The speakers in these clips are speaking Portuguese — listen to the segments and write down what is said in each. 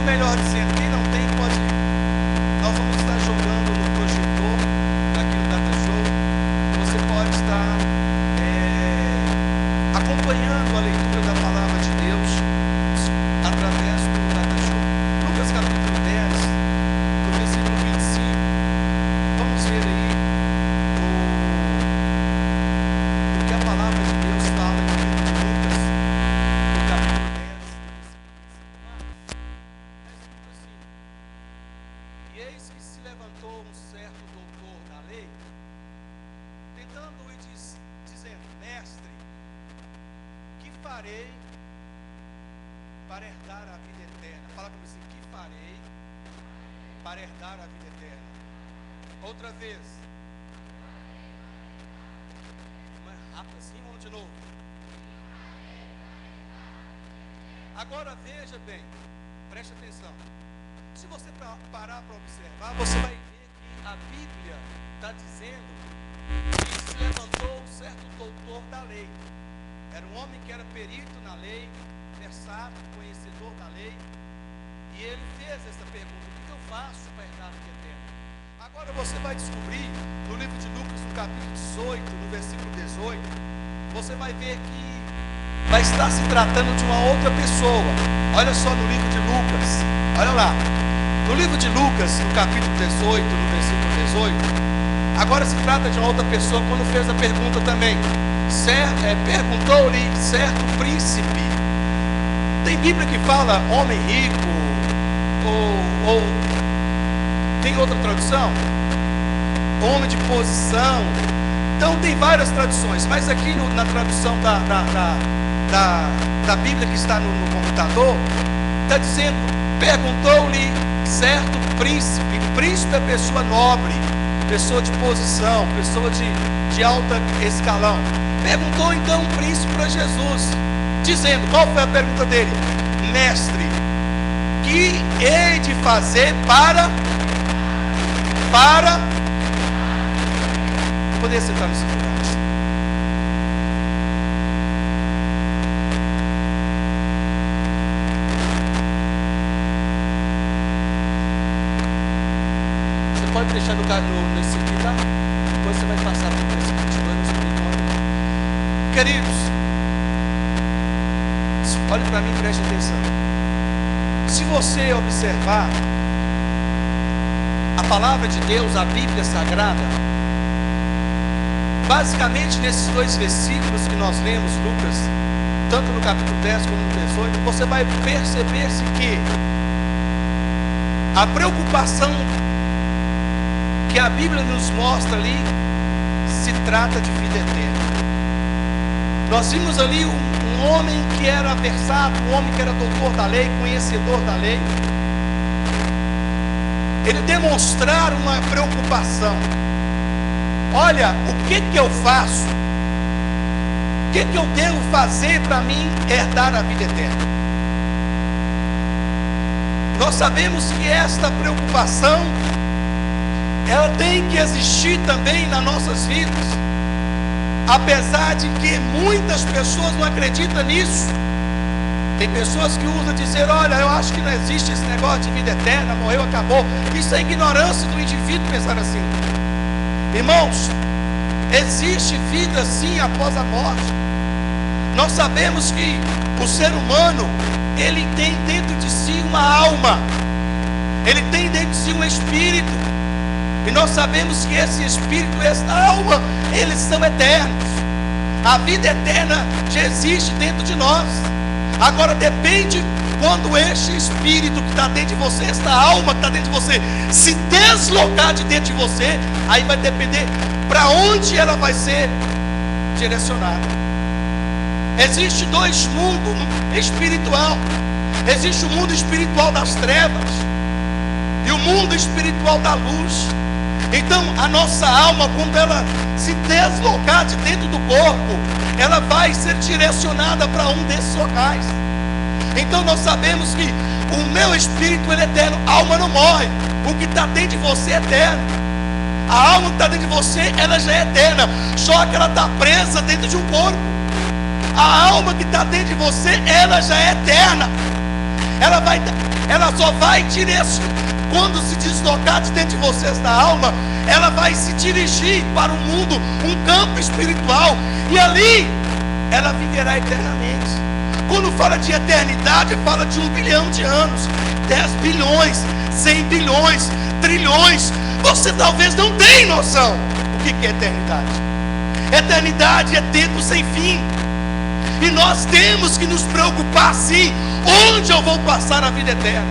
melhor dizendo, quem não tem pode ir. Nós vamos estar jogando no projetor aqui no Data Show. Você pode estar acompanhando a leitura da palavra de Deus através do Data Show. Lucas capítulo 10, do versículo 25. Vamos ver aí o que a palavra de Deus fala no livro de Lucas, no capítulo 10, e eis que se levantou um certo doutor da lei, tentando-lhe dizendo: Mestre, que farei para herdar a vida eterna? Fala comigo assim: que farei para herdar a vida eterna? Outra vez. Mais rápido assim, vamos de novo. Agora veja bem, preste atenção. Se você parar para observar, você vai ver que a Bíblia está dizendo que se levantou um certo doutor da lei. Era um homem que era perito na lei, versátil, conhecedor da lei, e ele fez essa pergunta: o que eu faço para herdar a vida eterna? Agora você vai descobrir no livro de Lucas, no capítulo 18, no versículo 18, você vai ver que vai estar se tratando de uma outra pessoa. Olha só no livro de Lucas, olha lá, no livro de Lucas, no capítulo 18, no versículo 18, agora se trata de uma outra pessoa, quando fez a pergunta também. Perguntou-lhe certo príncipe. Tem Bíblia que fala homem rico, ou tem outra tradução, homem de posição. Então tem várias traduções, mas aqui na tradução da Bíblia que está no computador, está dizendo: perguntou-lhe certo príncipe. Príncipe é pessoa nobre, pessoa de posição, pessoa de alta escalão. Perguntou então o príncipe para Jesus, dizendo: qual foi a pergunta dele? Mestre, que hei de fazer para poder sentar no seu lugar? Você pode deixar nesse aqui, tá? Depois você vai passar por esse continuando. Queridos, olhe para mim e preste atenção. Se você observar a palavra de Deus, a Bíblia Sagrada, basicamente nesses dois versículos que nós lemos, Lucas, tanto no capítulo 10 como no 18, você vai perceber-se que a preocupação que a Bíblia nos mostra ali se trata de vida eterna. Nós vimos ali um homem que era versátil, um homem que era doutor da lei, conhecedor da lei. Ele demonstrar uma preocupação. Olha, o que eu faço? O que eu devo fazer para mim herdar a vida eterna? Nós sabemos que esta preocupação, ela tem que existir também nas nossas vidas. Apesar de que muitas pessoas não acreditam nisso. Tem pessoas que usam dizer: olha, eu acho que não existe esse negócio de vida eterna, morreu, acabou. Isso é ignorância do indivíduo pensar assim. Irmãos, existe vida sim após a morte. Nós sabemos que o ser humano, ele tem dentro de si uma alma, ele tem dentro de si um espírito, e nós sabemos que esse espírito e essa alma, eles são eternos. A vida eterna já existe dentro de nós. Agora depende quando este espírito que está dentro de você, esta alma que está dentro de você, se deslocar de dentro de você, aí vai depender para onde ela vai ser direcionada. Existe dois mundos espiritual. Existe o mundo espiritual das trevas e o mundo espiritual da luz. Então a nossa alma, quando ela se deslocar de dentro do corpo, ela vai ser direcionada para um desses locais. Então nós sabemos que o meu espírito, ele é eterno. A alma não morre. O que está dentro de você é eterno. A alma que está dentro de você, ela já é eterna, só que ela está presa dentro de um corpo. A alma que está dentro de você, ela já é eterna. ela só vai quando se deslocar de dentro de você esta alma, ela vai se dirigir para um mundo, um campo espiritual, e ali ela viverá eternamente. Quando fala de eternidade, fala de 1 bilhão de anos, 10 bilhões, 100 bilhões, trilhões. Você talvez não tenha noção do que é eternidade. Eternidade é tempo sem fim. E nós temos que nos preocupar sim, onde eu vou passar a vida eterna,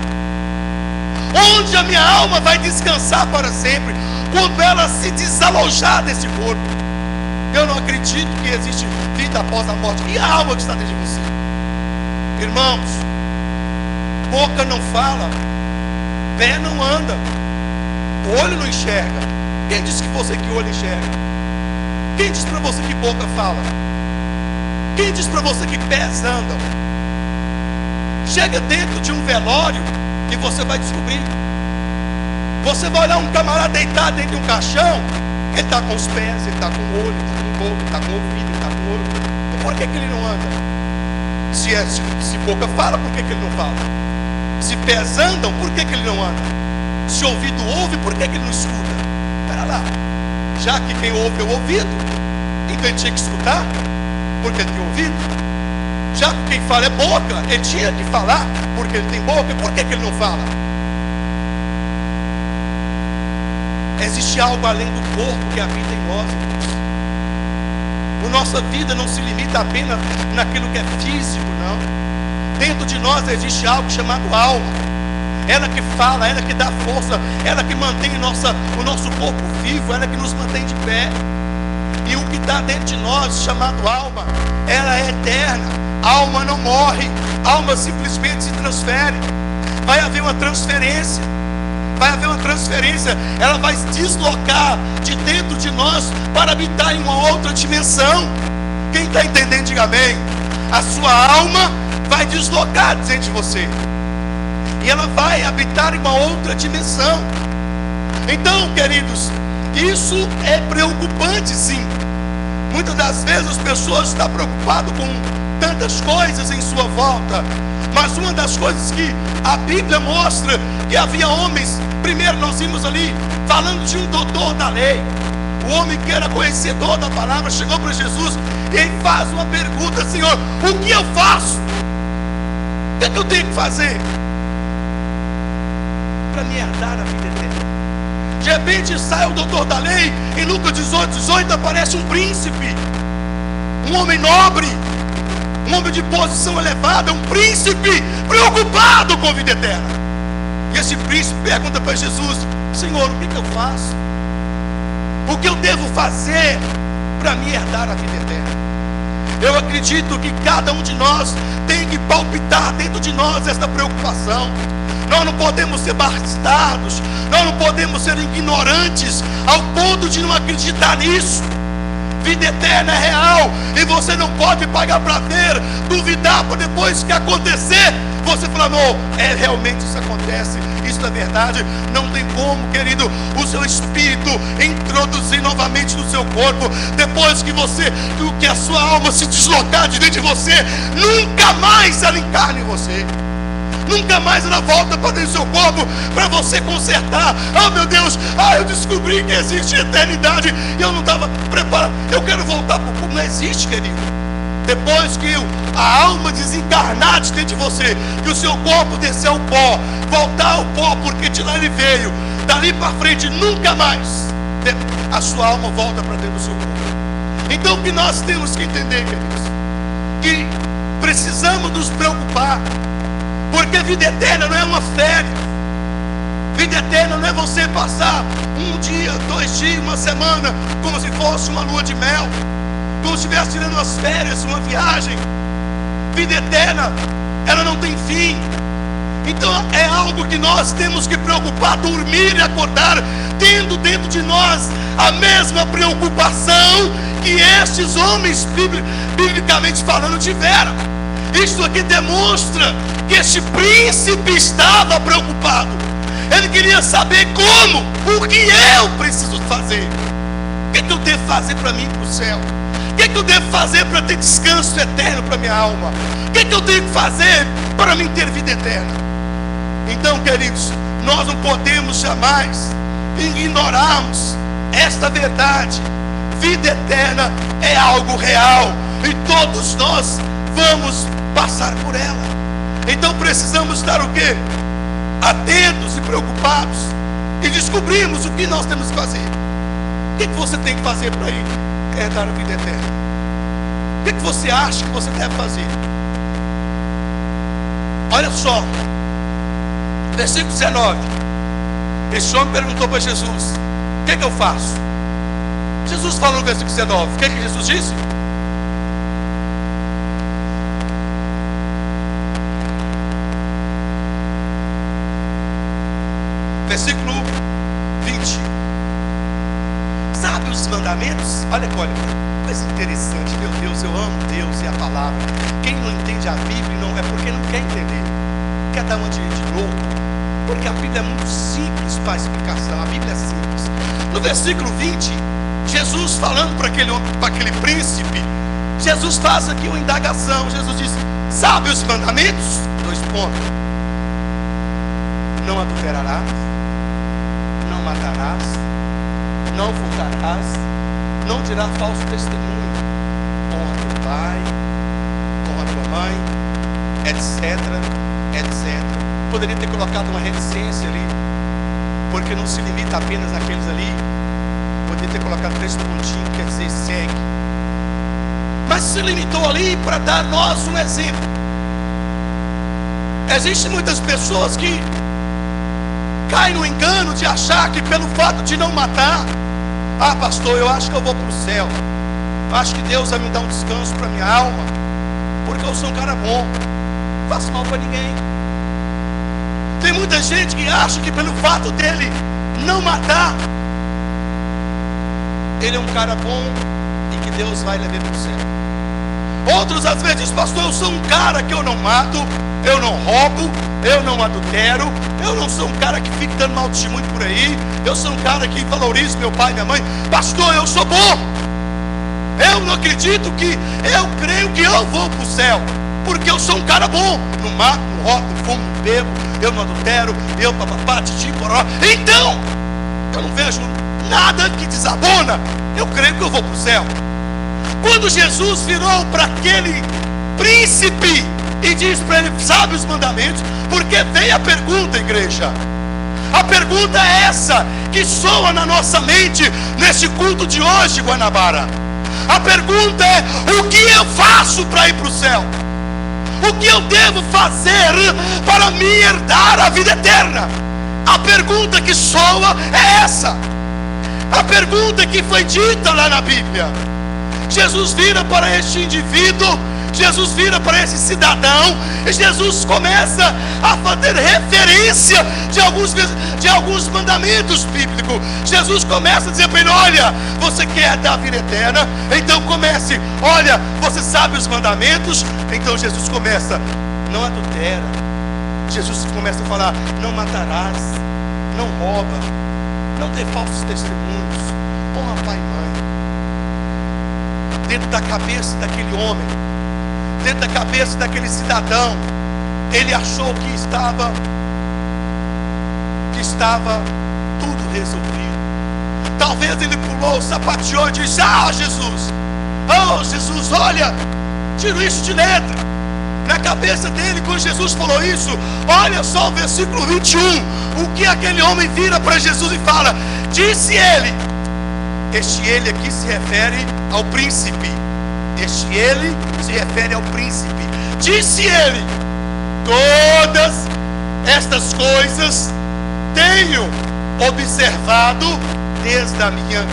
onde a minha alma vai descansar para sempre, quando ela se desalojar desse corpo. Eu não acredito que existe vida após a morte. E a alma que está dentro de você? Irmãos, boca não fala, pé não anda, olho não enxerga. Quem disse que você que olho enxerga? Quem disse para você que boca fala? Quem disse para você que pés andam? Chega dentro de um velório e você vai descobrir. Você vai olhar um camarada deitado dentro de um caixão, ele está com os pés, ele está com o olho, ele está com o boca, ele está com o ouvido, ele está com o olho. E por que ele não anda? Se boca fala, por que ele não fala? Se pés andam, por que ele não anda? Se ouvido ouve, por que ele não escuta? Espera lá, já que quem ouve é o ouvido, então ele tinha que escutar, porque ele tem ouvido. Já que quem fala é boca, ele tinha que falar, porque ele tem boca. E por que ele não fala? Existe algo além do corpo que habita em nós. A nossa vida não se limita apenas naquilo que é físico, não. Dentro de nós existe algo chamado alma. Ela que fala, ela que dá força, ela que mantém o nosso corpo vivo, ela que nos mantém de pé. E o que está dentro de nós, chamado alma, ela é eterna. Alma não morre, alma simplesmente se transfere. Vai haver uma transferência. Ela vai se deslocar de dentro de nós para habitar em uma outra dimensão. Quem está entendendo, diga amém. A sua alma vai deslocar dentro de você, e ela vai habitar em uma outra dimensão. Então, queridos, isso é preocupante sim. Muitas das vezes as pessoas estão preocupadas com tantas coisas em sua volta, mas uma das coisas que a Bíblia mostra, que havia homens. Primeiro nós vimos ali, falando de um doutor da lei, o homem que era conhecedor da palavra, chegou para Jesus, e ele faz uma pergunta: Senhor, o que eu faço? O que é que eu tenho que fazer para me herdar a vida eterna? De repente sai o doutor da lei, em Lucas 18 aparece um príncipe, um homem nobre, um homem de posição elevada, um príncipe preocupado com a vida eterna. E esse príncipe pergunta para Jesus: Senhor, o que eu faço? O que eu devo fazer para me herdar a vida eterna? Eu acredito que cada um de nós tem que palpitar dentro de nós essa preocupação. Nós não podemos ser bastardos, nós não podemos ser ignorantes ao ponto de não acreditar nisso. Vida eterna é real, e você não pode pagar para ver, duvidar para depois que acontecer você falar: não, realmente isso acontece, isso é verdade. Não tem como, querido, o seu espírito introduzir novamente no seu corpo, depois que a sua alma se deslocar de dentro de você, nunca mais ela encarna em você. Nunca mais ela volta para dentro do seu corpo para você consertar. Oh meu Deus, eu descobri que existe eternidade e eu não estava preparado. Eu quero voltar para o corpo. Não existe, querido. Depois que a alma desencarnar de dentro de você, que o seu corpo descer ao pó, voltar ao pó, porque de lá ele veio, dali para frente nunca mais a sua alma volta para dentro do seu corpo. Então o que nós temos que entender, queridos, que precisamos nos preocupar. Porque vida eterna não é uma férias. Vida eterna não é você passar um dia, 2 dias, uma semana, como se fosse uma lua de mel, como se estivesse tirando umas férias, uma viagem. Vida eterna, ela não tem fim. Então é algo que nós temos que preocupar, dormir e acordar, tendo dentro de nós a mesma preocupação que estes homens, biblicamente falando, tiveram. Isso aqui demonstra que este príncipe estava preocupado. Ele queria saber como, o que eu preciso fazer. O que eu devo fazer para mim ir para o céu? O que eu devo fazer para ter descanso eterno para minha alma? O que eu tenho que fazer para mim ter vida eterna? Então, queridos, nós não podemos jamais ignorarmos esta verdade. Vida eterna é algo real e todos nós vamos passar por ela. Então precisamos estar o quê? Atentos e preocupados e descobrirmos o que nós temos que fazer. O que você tem que fazer para ir herdar a vida eterna? O que você acha que você deve fazer? Olha só, versículo 19. Esse homem perguntou para Jesus: o que eu faço? Jesus falou no versículo 19. O que Jesus disse? Versículo 20. Sabe os mandamentos? Olha, coisa interessante. Meu Deus, eu amo Deus e a palavra. Quem não entende a Bíblia não é porque não quer entender, quer dar uma de louco, porque a Bíblia é muito simples para a explicação. A Bíblia é simples. No versículo 20, Jesus falando para aquele homem, para aquele príncipe, Jesus faz aqui uma indagação. Jesus diz: sabe os mandamentos? 2 pontos. Não adulterarás, não matarás, não furtarás, não dirás falso testemunho, honra teu pai, honra tua mãe, etc, etc. Poderia ter colocado uma reticência ali, porque não se limita apenas àqueles ali. Poderia ter colocado 3 pontinhos, quer dizer, segue. Mas se limitou ali para dar a nós um exemplo. Existem muitas pessoas que caem no engano de achar que pelo fato de não matar, ah, pastor, eu acho que eu vou para o céu, eu acho que Deus vai me dar um descanso para minha alma, porque eu sou um cara bom, não faço mal para ninguém. Tem muita gente que acha que pelo fato dele não matar, ele é um cara bom e que Deus vai levar para o céu. Outros às vezes dizem: pastor, eu sou um cara que eu não mato, eu não roubo, eu não adultero, eu não sou um cara que fica dando mau testemunho por aí, eu sou um cara que valoriza meu pai e minha mãe. Pastor, eu sou bom, eu não acredito que, eu creio que eu vou para o céu, porque eu sou um cara bom, não mato, não roubo, não fumo, não bebo, eu não adultero, eu papapá, titi, poró. Então, eu não vejo nada que desabona, eu creio que eu vou para o céu. Quando Jesus virou para aquele príncipe e diz para ele: sabe os mandamentos? Porque veio a pergunta, igreja. A pergunta é essa que soa na nossa mente nesse culto de hoje, Guanabara. A pergunta é: o que eu faço para ir para o céu? O que eu devo fazer para me herdar a vida eterna? A pergunta que soa é essa. A pergunta que foi dita lá na Bíblia. Jesus vira para este indivíduo, Jesus vira para esse cidadão, e Jesus começa a fazer referência de alguns mandamentos bíblicos. Jesus começa a dizer para ele: olha, você quer dar a vida eterna? Então comece. Olha, você sabe os mandamentos? Então Jesus começa: não adultera. Jesus começa a falar: não matarás, não rouba, não dê falsos testemunhos, honra pai e mãe. Dentro da cabeça daquele homem, dentro da cabeça daquele cidadão, ele achou que estava tudo resolvido. Talvez ele pulou, sapateou e disse: ah, Jesus, olha, tira isso de letra. Na cabeça dele, quando Jesus falou isso, olha só o versículo 21, o que aquele homem vira para Jesus e fala: disse ele. Este ele aqui se refere ao príncipe. Este ele se refere ao príncipe. Disse ele: todas estas coisas tenho observado desde a minha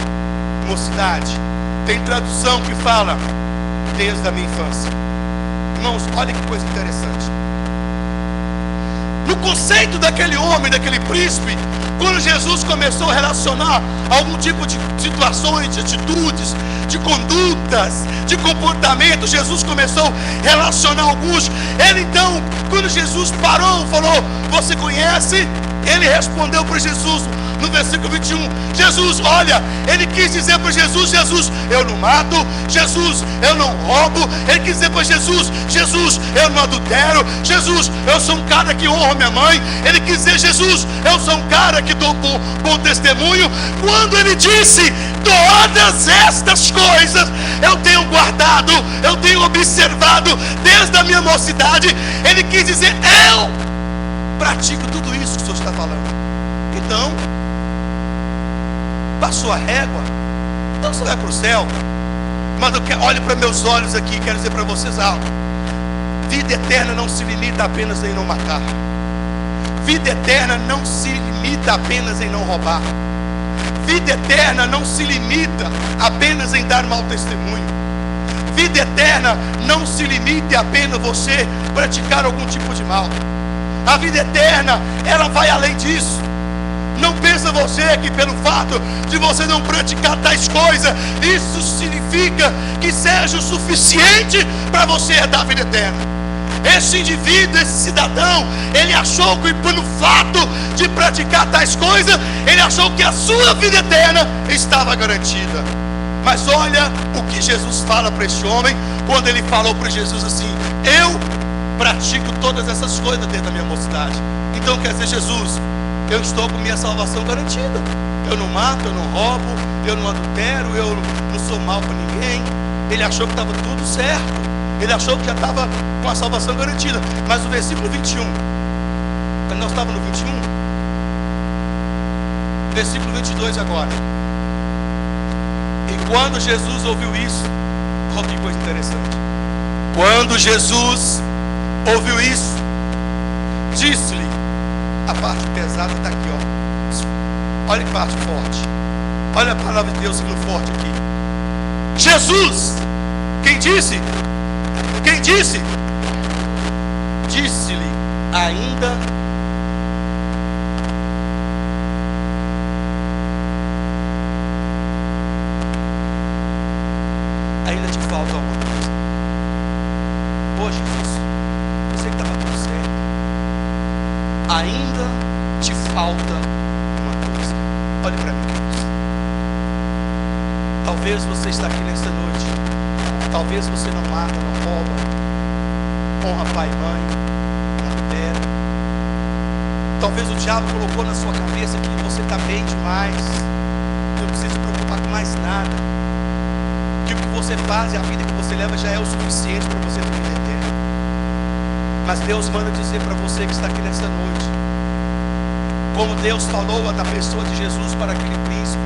mocidade. Tem tradução que fala: desde a minha infância. Irmãos, olha que coisa interessante. No conceito daquele homem, daquele príncipe, quando Jesus começou a relacionar algum tipo de situações, de atitudes, de condutas, de comportamento, Jesus começou a relacionar alguns. Ele então, quando Jesus parou, falou: você conhece? Ele respondeu para Jesus: no versículo 21. Jesus, olha, ele quis dizer para Jesus: Jesus, eu não mato. Jesus, eu não roubo. Ele quis dizer para Jesus: Jesus, eu não adultero. Jesus, eu sou um cara que honra minha mãe. Ele quis dizer: Jesus, eu sou um cara que dou bom testemunho. Quando ele disse: todas estas coisas eu tenho guardado, eu tenho observado desde a minha mocidade, ele quis dizer: eu pratico tudo isso que o Senhor está falando. Então, passou a régua, então você vai para o céu. Mas olhe para meus olhos aqui, quero dizer para vocês algo. Vida eterna não se limita apenas em não matar. Vida eterna não se limita apenas em não roubar. Vida eterna não se limita apenas em dar mau testemunho. Vida eterna não se limita apenas você praticar algum tipo de mal. A vida eterna, ela vai além disso. Não pensa você que pelo fato de você não praticar tais coisas, isso significa que seja o suficiente para você herdar a vida eterna. Esse indivíduo, esse cidadão, ele achou que pelo fato de praticar tais coisas, ele achou que a sua vida eterna estava garantida. Mas olha o que Jesus fala para este homem, quando ele falou para Jesus assim: eu pratico todas essas coisas dentro da minha mocidade. Então quer dizer, Jesus, eu estou com minha salvação garantida. Eu não mato, eu não roubo, eu não adultero, eu não sou mal para ninguém. Ele achou que estava tudo certo. Ele achou que já estava com a salvação garantida. Mas o versículo 21, nós estávamos no 21, versículo 22 agora. E quando Jesus ouviu isso, olha que coisa interessante. Quando Jesus ouviu isso, disse-lhe, a parte pesada está aqui, ó. Olha que parte forte. Olha a palavra de Deus sendo forte aqui. Jesus, quem disse? Quem disse? Disse-lhe ainda. Ainda te falta alguma coisa. Pô, Jesus, eu sei que estava tudo certo. Ainda te falta uma coisa. Olhe para mim, queridos. Talvez você está aqui nesta noite. Talvez você não mata, não rouba, honra pai e mãe, não adultera. Talvez o diabo colocou na sua cabeça que você está bem demais, não precisa se preocupar com mais nada, que o que você faz e a vida que você leva já é o suficiente para você ter vida eterna. Mas Deus manda dizer para você que está aqui nessa noite, como Deus falou da pessoa de Jesus para aquele príncipe.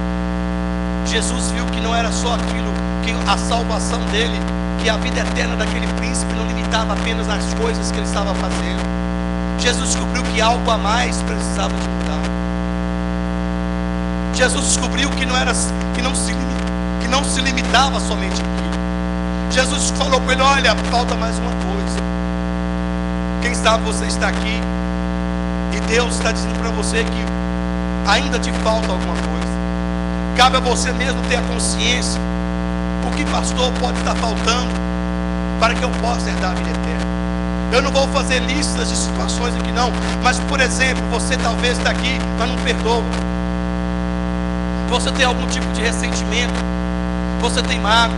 Jesus viu que não era só aquilo, que a salvação dele, que a vida eterna daquele príncipe não limitava apenas nas coisas que ele estava fazendo. Jesus descobriu que algo a mais precisava de mudar. Jesus descobriu que não se limitava somente aquilo. Jesus falou para ele: olha, falta mais uma coisa. Quem sabe você está aqui e Deus está dizendo para você que ainda te falta alguma coisa. Cabe a você mesmo ter a consciência. O que, pastor, pode estar faltando para que eu possa herdar a vida eterna? Eu não vou fazer listas de situações aqui não. Mas, por exemplo, você talvez está aqui, mas não perdoa. Você tem algum tipo de ressentimento. Você tem mágoa.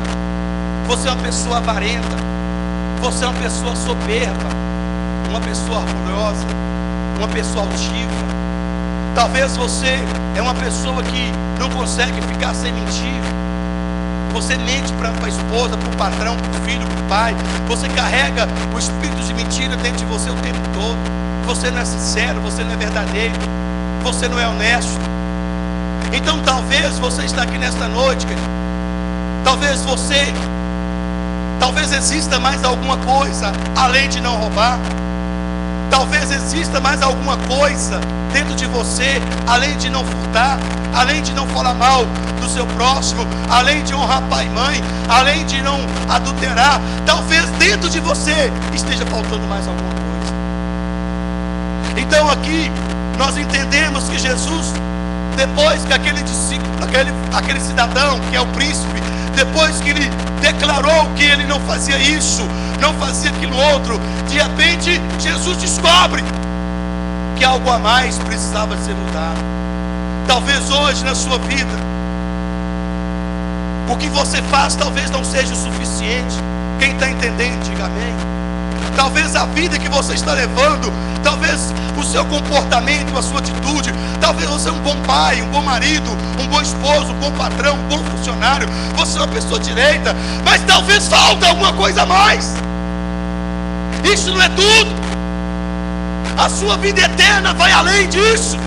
Você é uma pessoa avarenta. Você é uma pessoa soberba. Uma pessoa orgulhosa. Uma pessoa altiva. Talvez você é uma pessoa que não consegue ficar sem mentir. Você mente para a esposa, para o patrão, para o filho, para o pai. Você carrega o espírito de mentira dentro de você o tempo todo. Você não é sincero, você não é verdadeiro, você não é honesto. Então talvez você está aqui nesta noite, querido. Talvez exista mais alguma coisa além de não roubar. Talvez exista mais alguma coisa dentro de você, além de não furtar, além de não falar mal do seu próximo, além de honrar pai e mãe, além de não adulterar. Talvez dentro de você esteja faltando mais alguma coisa. Então aqui nós entendemos que Jesus, depois que aquele discípulo, aquele cidadão que é o príncipe, depois que ele declarou que ele não fazia isso, não fazia aquilo outro, de repente Jesus descobre que algo a mais precisava ser mudado. Talvez hoje na sua vida, o que você faz talvez não seja o suficiente. Quem está entendendo, diga amém. Talvez a vida que você está levando, talvez o seu comportamento, a sua atitude, talvez você é um bom pai, um bom marido, um bom esposo, um bom patrão, um bom funcionário, você é uma pessoa direita, mas talvez falta alguma coisa a mais. Isso não é tudo. A sua vida eterna vai além disso.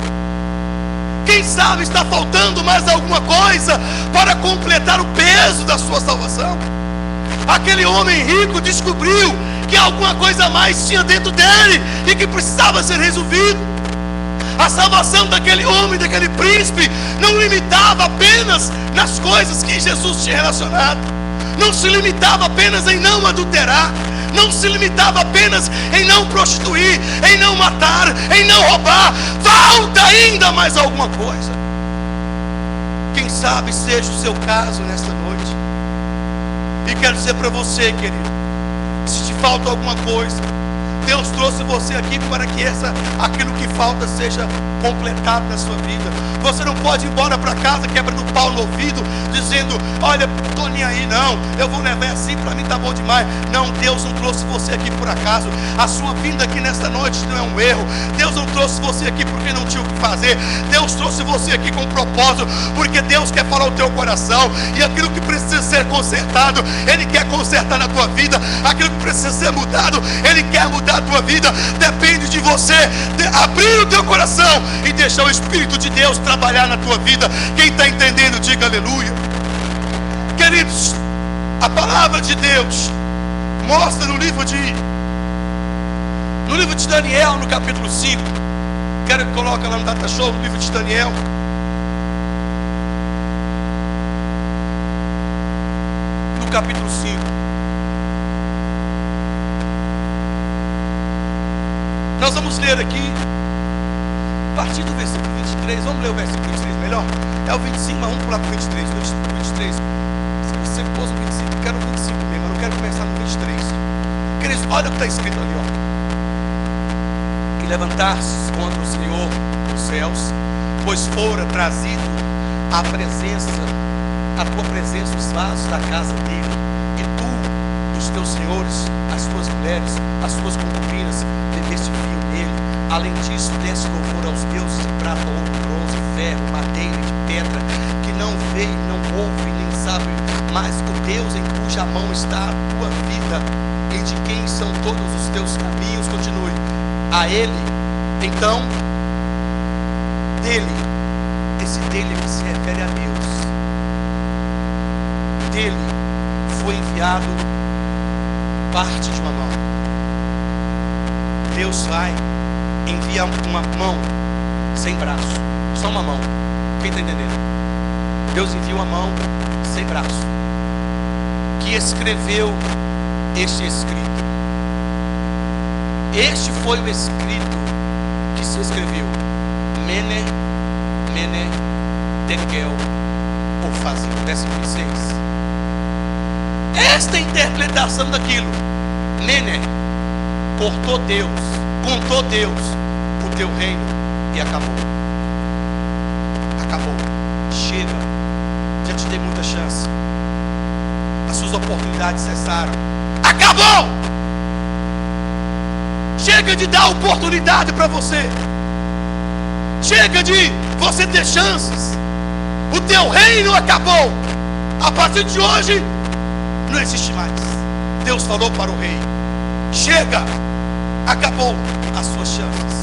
Quem sabe está faltando mais alguma coisa para completar o peso da sua salvação. Aquele homem rico descobriu que alguma coisa a mais tinha dentro dele e que precisava ser resolvido. A salvação daquele homem, daquele príncipe, não limitava apenas nas coisas que Jesus tinha relacionado. Não se limitava apenas em não adulterar. Não se limitava apenas em não prostituir, em não matar, em não roubar. Falta ainda mais alguma coisa. Quem sabe seja o seu caso nesta noite. E quero dizer para você, querido, se te falta alguma coisa, Deus trouxe você aqui para que aquilo que falta seja completado na sua vida. Você não pode ir embora para casa quebrando pau no ouvido, dizendo: olha, não estou nem aí não, eu vou levar assim, para mim está bom demais. Não, Deus não trouxe você aqui por acaso. A sua vinda aqui nesta noite não é um erro. Deus não trouxe você aqui porque não tinha o que fazer. Deus trouxe você aqui com um propósito, porque Deus quer falar o teu coração. E aquilo que precisa ser consertado, Ele quer consertar na tua vida. Aquilo que precisa ser mudado, Ele quer mudar a tua vida. Depende de você abrir o teu coração e deixar o Espírito de Deus trabalhar na tua vida. Quem está entendendo, diga aleluia. Queridos, a palavra de Deus mostra no livro de Daniel, no capítulo 5. Quero que coloque lá no Data Show, no livro de Daniel, no capítulo 5. Nós vamos ler aqui a partir do versículo 23. Vamos ler o versículo 23 melhor? É o 25, mas vamos pular para o 23. O 23. Se você pôs o 25, eu quero o 25 mesmo, eu não quero começar no 23. Queridos, olha o que está escrito ali, ó. Que levantar-se contra o Senhor dos céus, pois fora trazido a tua presença, os vasos da casa dele, e tu, dos teus senhores, as tuas mulheres, as tuas concubinas, bebeste vinho nele. Além disso, desse louvor aos deuses de prata, ouro, bronze, ferro, madeira, de pedra, que não vê, não ouve, nem sabe, mas o Deus em cuja mão está a tua vida e de quem são todos os teus caminhos. Continue. A ele, então, dele, esse dele que se refere a Deus, dele foi enviado parte de uma mão. Deus vai enviar uma mão sem braço, só uma mão. Quem está entendendo? Deus envia uma mão sem braço, que escreveu este escrito. Este foi o escrito que se escreveu: Mene, Mene, Tekel, Upharsin. Versículo 26. Esta interpretação daquilo: Mene, contou Deus o teu reino e acabou. Acabou. Chega. Já te dei muita chance. As suas oportunidades cessaram. Acabou. Chega de dar oportunidade para você. Chega de você ter chances. O teu reino acabou. A partir de hoje não existe mais. Deus falou para o rei: chega. Acabou as suas chances.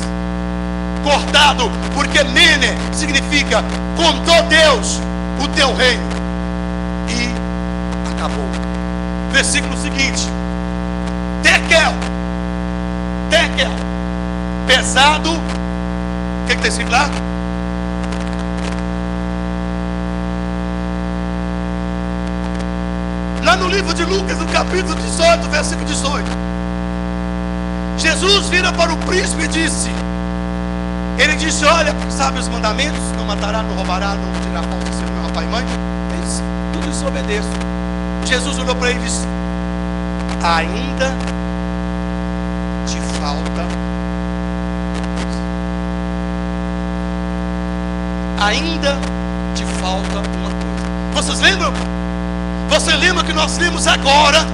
Cortado, porque Mene significa contou Deus o teu reino e acabou. Versículo seguinte: Tekel, pesado. O que está escrito lá? Lá no livro de Lucas, no capítulo 18, versículo 18. Jesus vira para o príncipe e disse: ele disse, olha, sabe os mandamentos? Não matará, não roubará, não tirar falta de ser meu pai e mãe. Ele disse: tudo isso eu obedeço. Jesus olhou para ele e disse: ainda te falta. ainda te falta uma coisa. Vocês lembram? Você lembra que nós lemos agora,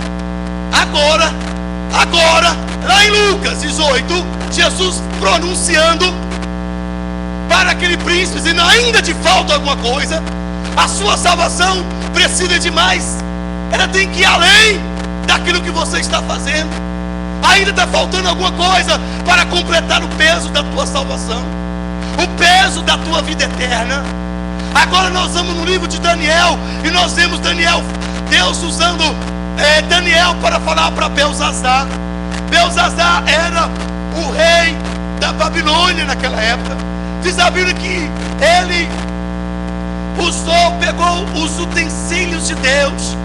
lá em Lucas 18, Jesus pronunciando para aquele príncipe, dizendo: ainda te falta alguma coisa. A sua salvação precisa de mais. Ela tem que ir além daquilo que você está fazendo. Ainda está faltando alguma coisa para completar o peso da tua salvação, o peso da tua vida eterna. Agora nós vamos no livro de Daniel, e nós vemos Deus usando Daniel para falar para Belzazar. Belzazar era o rei da Babilônia naquela época. Diz a Bíblia que ele pegou os utensílios de Deus,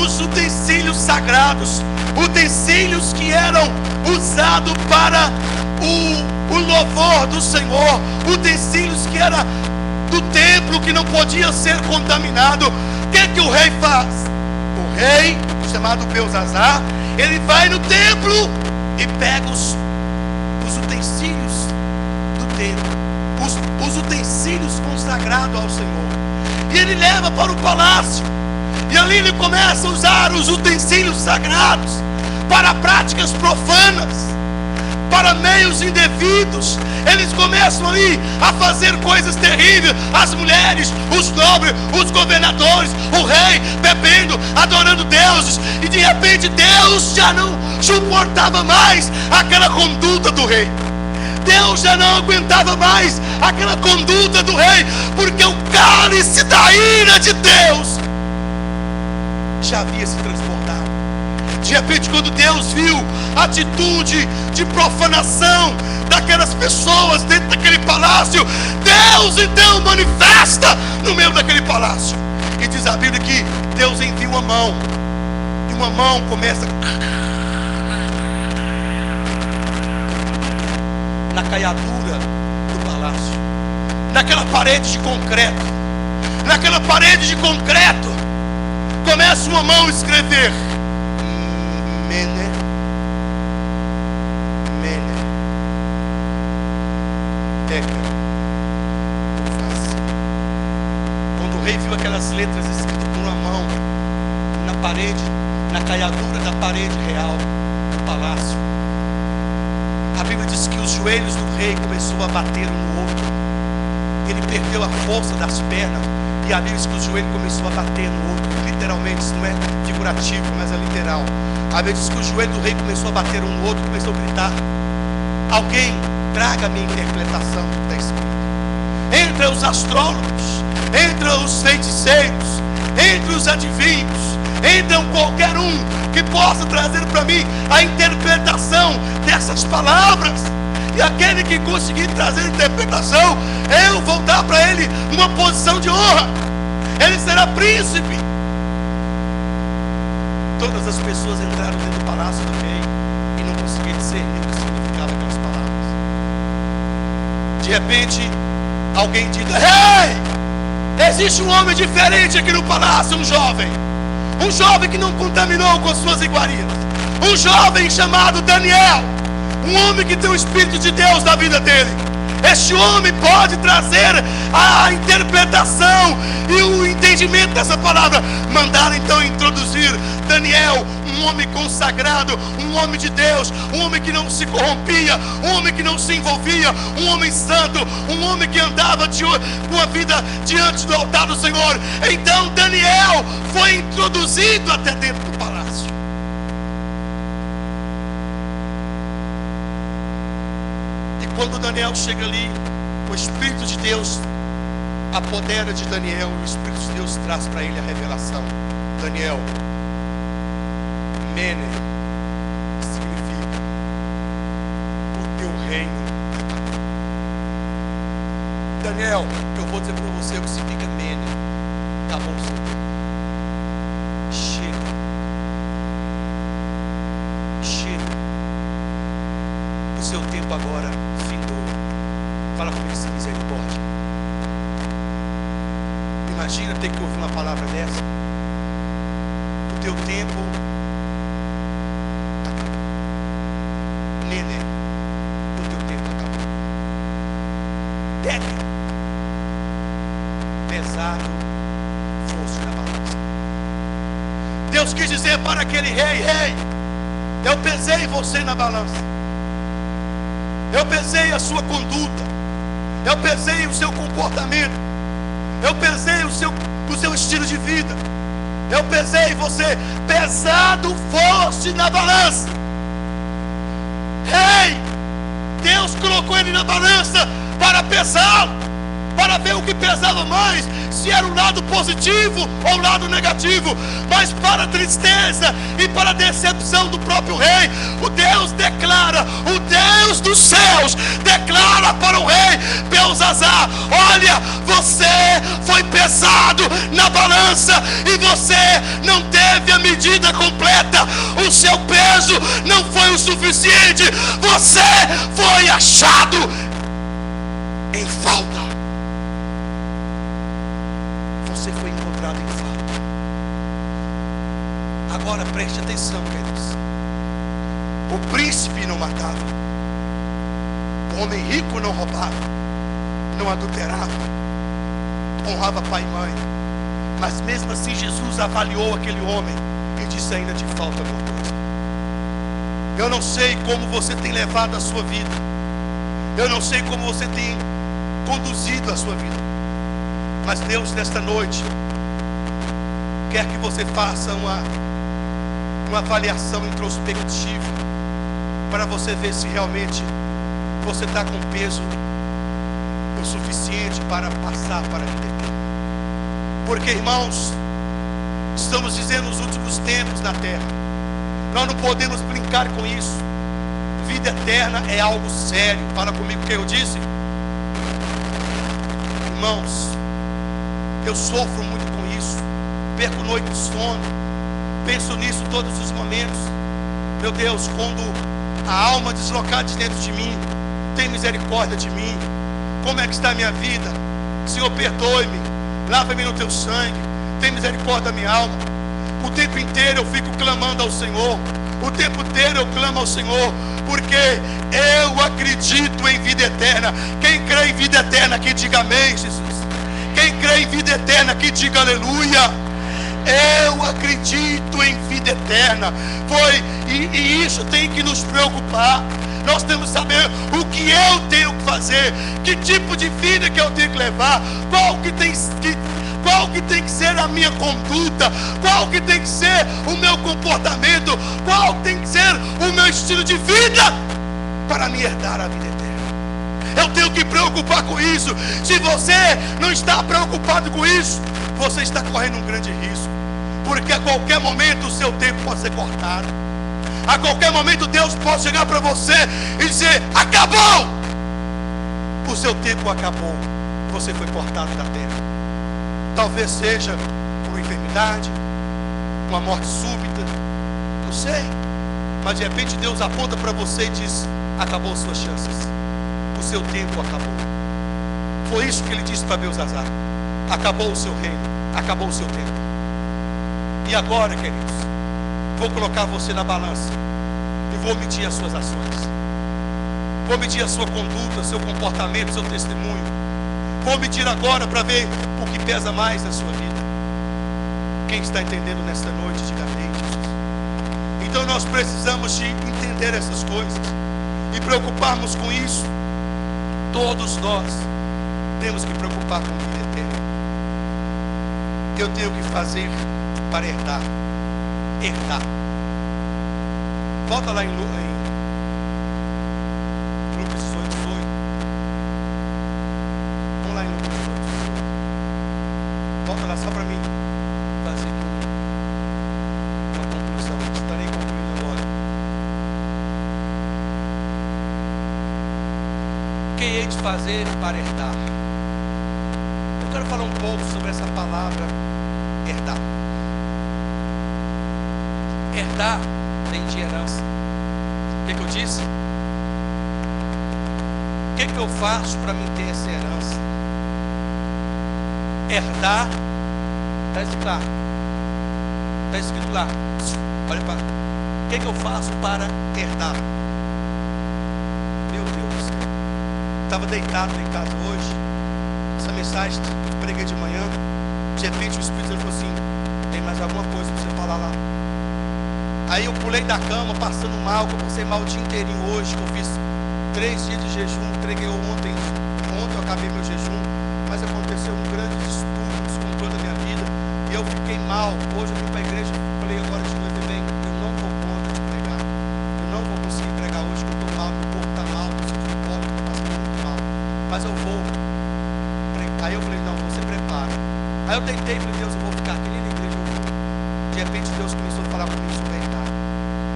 os utensílios sagrados, utensílios que eram usados para o louvor do Senhor, utensílios que era do templo, que não podia ser contaminado. O que o rei faz? O rei, chamado Belzazar, ele vai no templo e pega os utensílios do templo, os utensílios consagrados ao Senhor, e ele leva para o palácio. E ali ele começa a usar os utensílios sagrados para práticas profanas, para meios indevidos. Eles começam ali a fazer coisas terríveis. As mulheres, os nobres, os governadores, o rei bebendo, adorando deuses. E de repente Deus já não suportava mais aquela conduta do rei. Deus já não aguentava mais aquela conduta do rei, porque o cálice da ira de Deus já havia se transbordado. De repente, quando Deus viu a atitude de profanação daquelas pessoas dentro daquele palácio, Deus então manifesta no meio daquele palácio. E diz a Bíblia que Deus envia uma mão, e uma mão começa na caiadura do palácio, naquela parede de concreto. Naquela parede de concreto começa uma mão a escrever: Mene, Mene, Tekel, Ufaz. Quando o rei viu aquelas letras escritas por uma mão na parede, na caiadura da parede real do palácio, a Bíblia diz que os joelhos do rei começaram a bater um no outro. Ele perdeu a força das pernas, e a Bíblia diz que o joelho começou a bater no outro. Literalmente, isso não é figurativo, mas é literal. A Bíblia diz que o joelho do rei começou a bater um no outro, começou a gritar: alguém traga a minha interpretação do que está escrito. Entre os astrólogos, entre os feiticeiros, entre os adivinhos, entre qualquer um que possa trazer para mim a interpretação dessas palavras. E aquele que conseguir trazer a interpretação, eu vou dar para ele uma posição de honra. Ele será príncipe. Todas as pessoas entraram dentro do palácio do rei e não conseguiam discernir o que significava aquelas palavras. De repente, alguém diz: ei, existe um homem diferente aqui no palácio, um jovem que não contaminou com as suas iguarias, um jovem chamado Daniel, um homem que tem o Espírito de Deus na vida dele. Este homem pode trazer a interpretação e o entendimento dessa palavra. Mandaram então introduzir Daniel, um homem consagrado, um homem de Deus, um homem que não se corrompia, um homem que não se envolvia, um homem santo, um homem que andava com a vida diante do altar do Senhor. Então Daniel foi introduzido até dentro do palácio. Quando Daniel chega ali, o Espírito de Deus apodera de Daniel, e o Espírito de Deus traz para ele a revelação. Daniel, Mene significa: o teu reino acabou. Daniel, eu vou dizer para você o que significa Mene: acabou o seu tempo. Chega. O seu tempo agora findou. Fala comigo sem misericórdia. Imagina ter que ouvir uma palavra dessa. O teu tempo acabou. Nene, o teu tempo acabou. Deve. Deus quis dizer para aquele rei: rei, eu pesei você na balança, eu pesei a sua conduta, eu pesei o seu comportamento, eu pesei o seu estilo de vida, eu pesei você, pesado foste na balança. Rei, Deus colocou ele na balança para pesá-lo, para ver o que pesava mais, se era o lado positivo ou o lado negativo. Mas para a tristeza e para a decepção do próprio rei, o Deus declara, o Deus dos céus declara para o rei Belzazar: olha, você foi pesado na balança e você não teve a medida completa, o seu peso não foi o suficiente, você foi achado em falta. Você foi encontrado em falta. Agora preste atenção, queridos. O príncipe não matava, o homem rico não roubava, não adulterava, honrava pai e mãe. Mas mesmo assim Jesus avaliou aquele homem e disse: ainda te falta alguma coisa. Eu não sei como você tem levado a sua vida, eu não sei como você tem conduzido a sua vida, mas Deus nesta noite quer que você faça uma avaliação introspectiva, para você ver se realmente você está com peso o suficiente para passar para a vida eterna. Porque, irmãos, estamos dizendo os últimos tempos na terra, nós não podemos brincar com isso. Vida eterna é algo sério. Fala comigo o que eu disse. Irmãos, eu sofro muito com isso, perco noite de sono, penso nisso todos os momentos. Meu Deus, quando a alma deslocar de dentro de mim, tem misericórdia de mim. Como é que está a minha vida? Senhor, perdoe-me, lava-me no teu sangue, tem misericórdia da minha alma. O tempo inteiro eu fico clamando ao Senhor, o tempo inteiro eu clamo ao Senhor, porque eu acredito em vida eterna. Quem crê em vida eterna que diga amém, Jesus. Quem crê em vida eterna que diga aleluia. Eu acredito em vida eterna. E isso tem que nos preocupar. Nós temos que saber o que eu tenho que fazer, que tipo de vida que eu tenho que levar, qual que tem que ser a minha conduta, qual que tem que ser o meu comportamento, qual tem que ser o meu estilo de vida para me herdar a vida eterna. Eu tenho que preocupar com isso. Se você não está preocupado com isso, você está correndo um grande risco, porque a qualquer momento o seu tempo pode ser cortado. A qualquer momento Deus pode chegar para você e dizer: acabou, o seu tempo acabou, você foi cortado da terra. Talvez seja uma enfermidade, uma morte súbita, não sei, mas de repente Deus aponta para você e diz: acabou suas chances, o seu tempo acabou. Foi isso que ele disse para Belzazar: acabou o seu reino, acabou o seu tempo. E agora, queridos, vou colocar você na balança e vou medir as suas ações, vou medir a sua conduta, seu comportamento, seu testemunho. Vou medir agora para ver o que pesa mais na sua vida. Quem está entendendo nesta noite, diga amém, Jesus. Então nós precisamos de entender essas coisas e preocuparmos com isso. Todos nós temos que preocupar com a vida eterna. Eu tenho que fazer para herdar. Volta lá em Lucas 18, 18. Vamos lá em Lucas 18. Volta lá só para mim fazer uma conclusão. Estarei concluindo agora. O que hei de fazer para herdar? Eu quero falar um pouco sobre essa palavra herdar. Herdar vem de herança. O que eu disse? O que eu faço para mim ter essa herança? Herdar, está escrito lá. Está escrito lá. Olha para. O que eu faço para herdar? Meu Deus. Estava deitado em casa hoje. Essa mensagem que eu preguei de manhã. De repente o Espírito Santo falou assim: tem mais alguma coisa para você falar lá. Aí eu pulei da cama, passando mal, que eu passei mal o dia inteirinho hoje, que eu fiz 3 dias de jejum, entreguei ontem eu acabei meu jejum, mas aconteceu um grande distúrbio, descontrole da minha vida, e eu fiquei mal. Hoje eu vim para a igreja, falei agora de noite, bem, eu não vou conta de pregar, eu não vou conseguir pregar hoje, que eu estou mal, meu corpo está mal, eu sinto um corpo, estou passando muito mal, mas eu vou. Aí eu falei, não, você prepara. Aí eu tentei, falei, Deus, eu vou ficar aqui nem na igreja, eu vou. De repente Deus começou a falar comigo sobre a idade.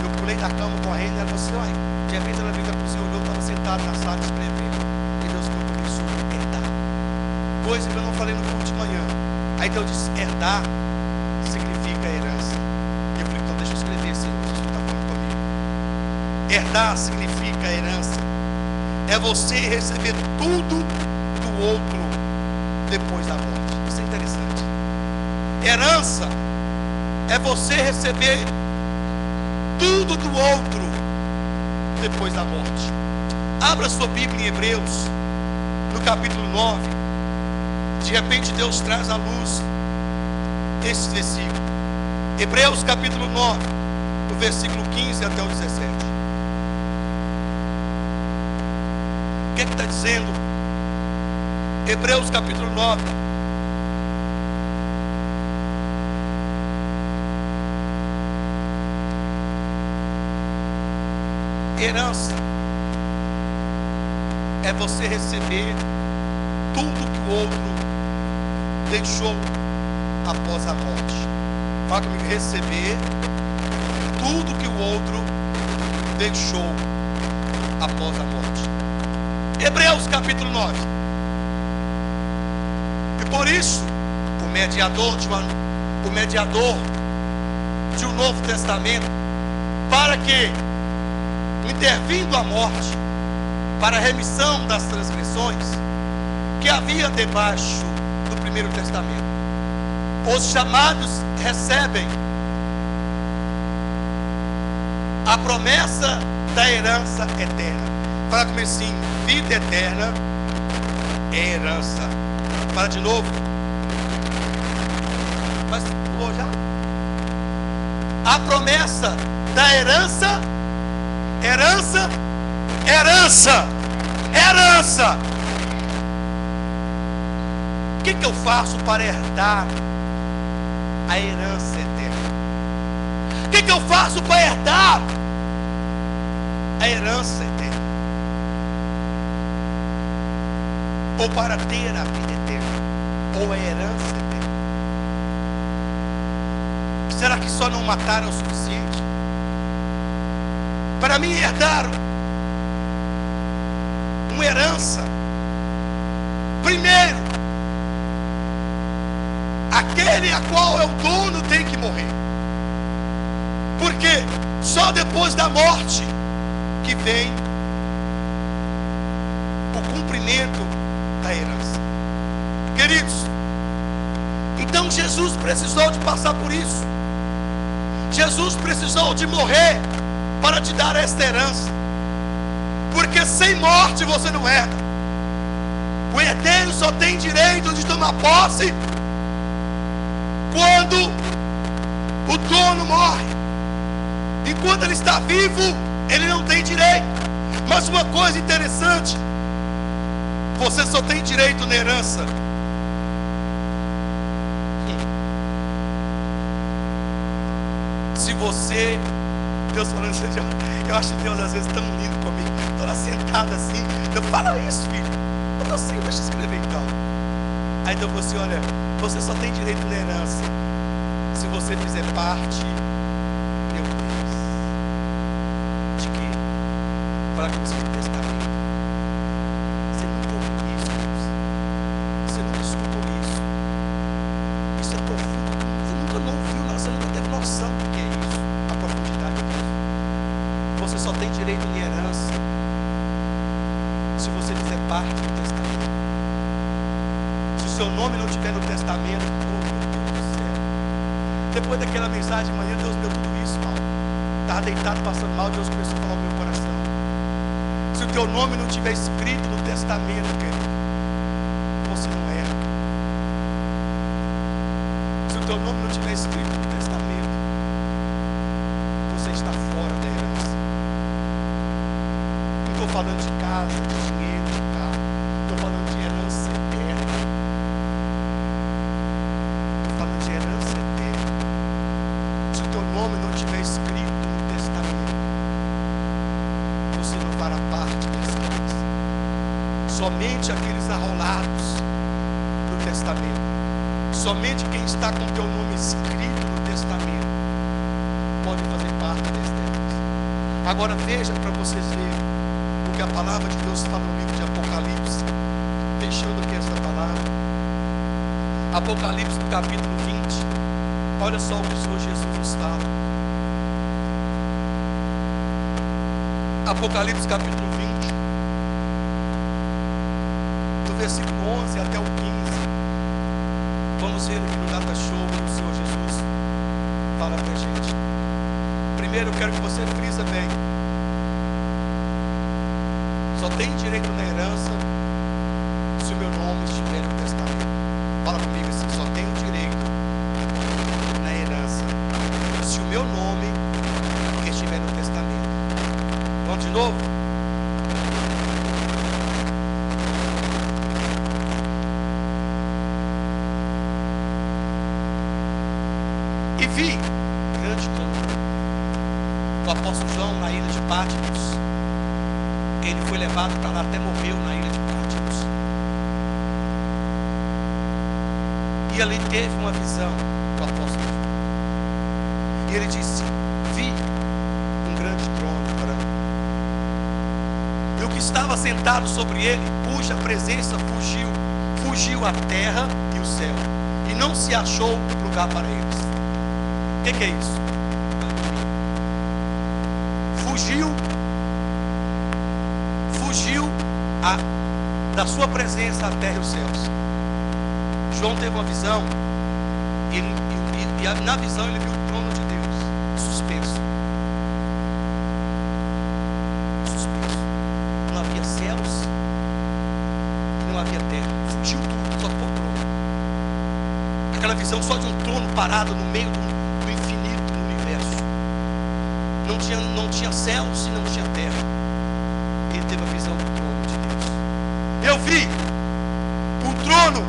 Eu pulei da cama correndo, ela falou assim, olha, de repente ela veio da cozinha, olhou, eu estava sentado na sala escrevendo. E Deus falou comigo sobre herdar. Coisa que eu não falei no culto de manhã. Aí Deus disse, herdar significa herança. E eu falei, então deixa eu escrever assim, Jesus está falando comigo. Herdar significa herança. É você receber tudo do outro depois da morte. Isso é interessante. Herança é você receber tudo do outro depois da morte. Abra sua Bíblia em Hebreus, no capítulo 9. De repente Deus traz à luz esse versículo. Hebreus capítulo 9, do versículo 15 até o 17. O que é que está dizendo? Hebreus capítulo 9. Herança é você receber tudo que o outro deixou após a morte. Fala comigo, receber tudo que o outro deixou após a morte. Hebreus capítulo 9. E por isso, o mediador de um novo testamento, para que, intervindo a morte, para a remissão das transgressões que havia debaixo do primeiro testamento, os chamados recebem a promessa da herança eterna. Fala comigo assim, vida eterna é herança. Fala de novo. Mas pulou já? A promessa da herança. O que eu faço para herdar a herança eterna? O que eu faço para herdar a herança eterna? Ou para ter a vida eterna? Ou a herança eterna? Será que só não matar é o suficiente? Para mim herdar uma herança, primeiro, aquele a qual é o dono tem que morrer. Porque só depois da morte que vem o cumprimento da herança. Queridos, então Jesus precisou de passar por isso. Jesus precisou de morrer para te dar esta herança. Porque sem morte você não herda. O herdeiro só tem direito de tomar posse quando o dono morre. Enquanto ele está vivo, ele não tem direito. Mas uma coisa interessante, você só tem direito na herança se você, Deus falando assim, eu acho Deus às vezes tão lindo comigo. Estou lá sentado assim, eu falo isso, filho. Eu não sei, deixa eu escrever então. Aí Deus falou assim, olha, você só tem direito na herança se você fizer parte, meu Deus, de quê? Falar com você no testamento. Você nunca ouviu isso, Deus. Você nunca escutou isso. Isso é profundo. Você nunca não ouviu, você nunca teve noção do que é isso, a profundidade disso. Você só tem direito em herança se você fizer parte do testamento. Se o seu nome não estiver no testamento, oh meu Deus do céu. Depois daquela mensagem de manhã, Deus deu tudo isso, mal. Estava deitado passando mal, Deus começou a falar no meu coração. Se o teu nome não estiver escrito no testamento, querido, você não é. Se o teu nome não estiver escrito no testamento, você está fora da herança. Não estou falando de casa, de dinheiro, de carro. Estou falando de herança eterna. Estou falando de herança eterna. Se o teu nome não estiver escrito no testamento, você não fará parte dessa herança. Somente aqueles arrolados no testamento, somente quem está com o teu nome escrito no testamento pode fazer parte dessa herança. Agora veja para vocês verem o que a palavra de Deus fala no livro de Apocalipse, fechando aqui essa palavra. Apocalipse no capítulo 20. Olha só o que o Senhor Jesus nos fala. Apocalipse capítulo 20, do versículo 11 até o 15. Vamos ver aqui no Data Show o Senhor Jesus fala para a gente. Primeiro eu quero que você frisa bem. Só tem direito na herança se o meu nome estiver no testamento. Fala comigo assim: só tenho direito na herança se o meu nome estiver no testamento. Vamos de novo? E vi grande trono. O apóstolo João na ilha de Patmos, ele foi levado para lá, até morreu na ilha de Patmos. E ali teve uma visão do apóstolo João. E ele disse: vi um grande trono branco, e o que estava sentado sobre ele, cuja presença fugiu a terra e o céu, e não se achou lugar para eles. O que é isso? Fugiu da sua presença a terra e os céus. João teve uma visão, e na visão ele viu o trono de Deus suspenso. Não havia céus, não havia terra. Fugiu tudo, só ficou o trono. Aquela visão só de um trono parado no meio do infinito no universo. Não tinha céus e não tinha terra. Ele teve a visão do trono de Deus. Eu vi um trono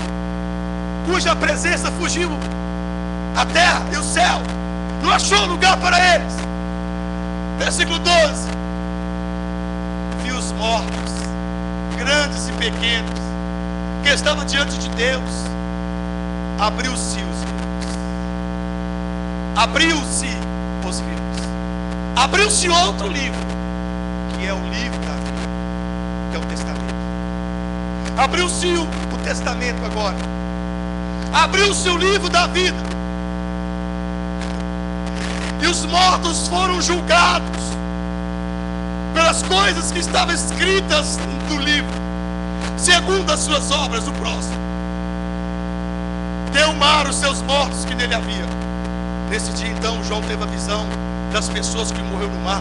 cuja presença fugiu a terra e o céu, não achou lugar para eles. Versículo 12. Vi os mortos, grandes e pequenos, que estavam diante de Deus. Abriu-se os livros. Abriu-se os livros. Abriu-se outro livro, que é o livro da vida, que é o testamento. Abriu-se o testamento agora. Abriu-se o livro da vida. E os mortos foram julgados pelas coisas que estavam escritas no livro, segundo as suas obras. O próximo. Deu mar os seus mortos que nele havia. Nesse dia então João teve a visão das pessoas que morreram no mar,